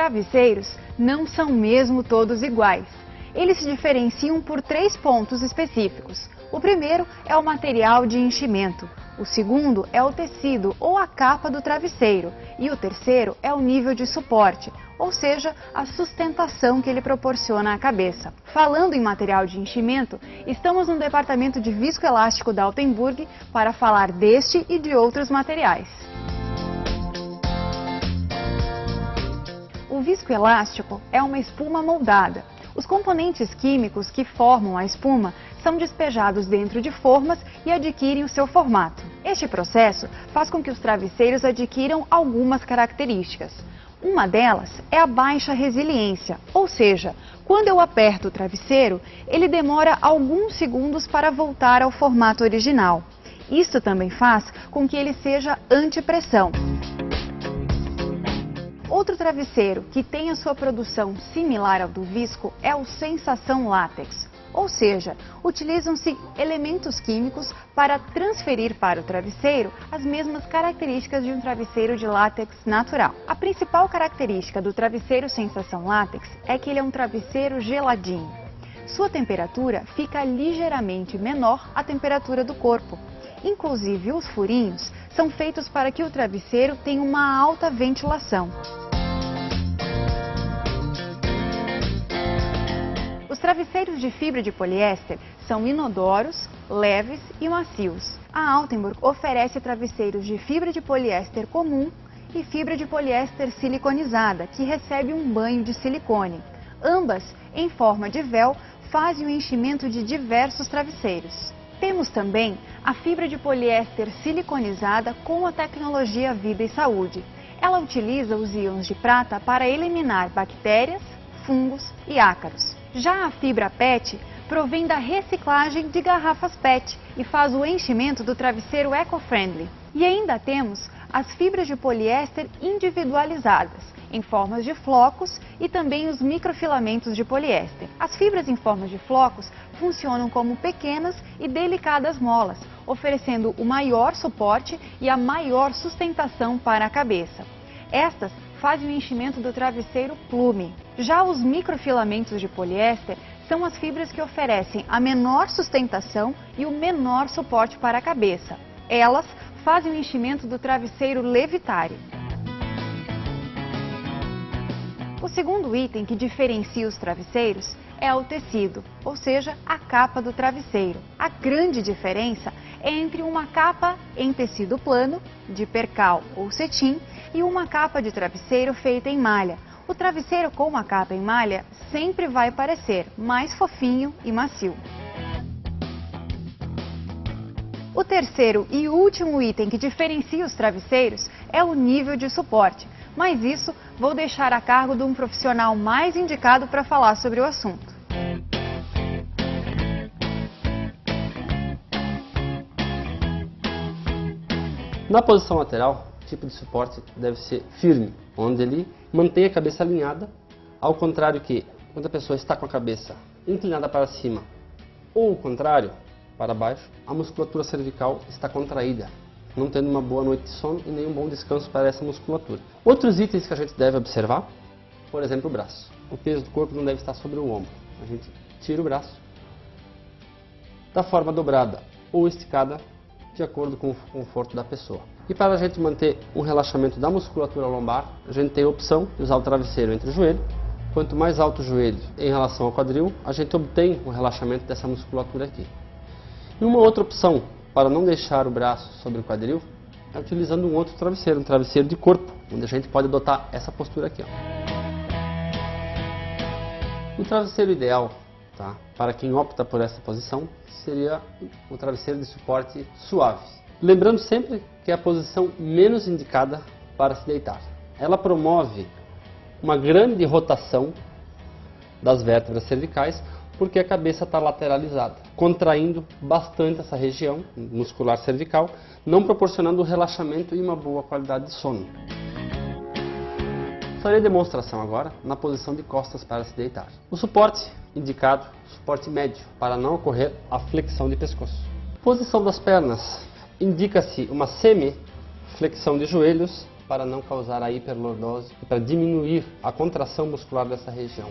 travesseiros não são mesmo todos iguais. Eles se diferenciam por 3 pontos específicos. O primeiro é o material de enchimento, o segundo é o tecido ou a capa do travesseiro e o terceiro é o nível de suporte, ou seja, a sustentação que ele proporciona à cabeça. Falando em material de enchimento, estamos no departamento de viscoelástico da Altenburg para falar deste e de outros materiais. O viscoelástico é uma espuma moldada. Os componentes químicos que formam a espuma são despejados dentro de formas e adquirem o seu formato. Este processo faz com que os travesseiros adquiram algumas características. Uma delas é a baixa resiliência, ou seja, quando eu aperto o travesseiro, ele demora alguns segundos para voltar ao formato original. Isso também faz com que ele seja antipressão. Outro travesseiro que tem a sua produção similar ao do visco é o sensação látex, ou seja, utilizam-se elementos químicos para transferir para o travesseiro as mesmas características de um travesseiro de látex natural. A principal característica do travesseiro sensação látex é que ele é um travesseiro geladinho. Sua temperatura fica ligeiramente menor à temperatura do corpo. Inclusive, os furinhos são feitos para que o travesseiro tenha uma alta ventilação. Os travesseiros de fibra de poliéster são inodoros, leves e macios. A Altenburg oferece travesseiros de fibra de poliéster comum e fibra de poliéster siliconizada, que recebe um banho de silicone. Ambas, em forma de véu, fazem o enchimento de diversos travesseiros. Temos também a fibra de poliéster siliconizada com a tecnologia Vida e Saúde. Ela utiliza os íons de prata para eliminar bactérias, fungos e ácaros. Já a fibra PET provém da reciclagem de garrafas PET e faz o enchimento do travesseiro eco-friendly. E ainda temos as fibras de poliéster individualizadas, em formas de flocos e também os microfilamentos de poliéster. As fibras em forma de flocos funcionam como pequenas e delicadas molas, oferecendo o maior suporte e a maior sustentação para a cabeça. Estas fazem o enchimento do travesseiro plume. Já os microfilamentos de poliéster são as fibras que oferecem a menor sustentação e o menor suporte para a cabeça. Elas fazem o enchimento do travesseiro levitário. O segundo item que diferencia os travesseiros é o tecido, ou seja, a capa do travesseiro. A grande diferença é entre uma capa em tecido plano, de percal ou cetim, e uma capa de travesseiro feita em malha. O travesseiro com uma capa em malha sempre vai parecer mais fofinho e macio. O terceiro e último item que diferencia os travesseiros é o nível de suporte, mas isso vou deixar a cargo de um profissional mais indicado para falar sobre o assunto. Na posição lateral, o tipo de suporte deve ser firme, onde ele mantém a cabeça alinhada, ao contrário que, quando a pessoa está com a cabeça inclinada para cima ou o contrário, para baixo, a musculatura cervical está contraída, não tendo uma boa noite de sono e nem um bom descanso para essa musculatura. Outros itens que a gente deve observar, por exemplo, o braço. O peso do corpo não deve estar sobre o ombro. A gente tira o braço da forma dobrada ou esticada, de acordo com o conforto da pessoa. E para a gente manter um relaxamento da musculatura lombar, a gente tem a opção de usar o travesseiro entre o joelho. Quanto mais alto o joelho em relação ao quadril, a gente obtém um relaxamento dessa musculatura aqui. E uma outra opção para não deixar o braço sobre o quadril é utilizando um outro travesseiro, um travesseiro de corpo, onde a gente pode adotar essa postura aqui. O travesseiro ideal, tá, para quem opta por essa posição, seria um travesseiro de suporte suave. Lembrando sempre que é a posição menos indicada para se deitar. Ela promove uma grande rotação das vértebras cervicais, porque a cabeça está lateralizada, contraindo bastante essa região muscular cervical, não proporcionando relaxamento e uma boa qualidade de sono. Farei demonstração agora na posição de costas para se deitar. O suporte indicado, suporte médio, para não ocorrer a flexão de pescoço. Posição das pernas, indica-se uma semi-flexão de joelhos para não causar a hiperlordose e para diminuir a contração muscular dessa região.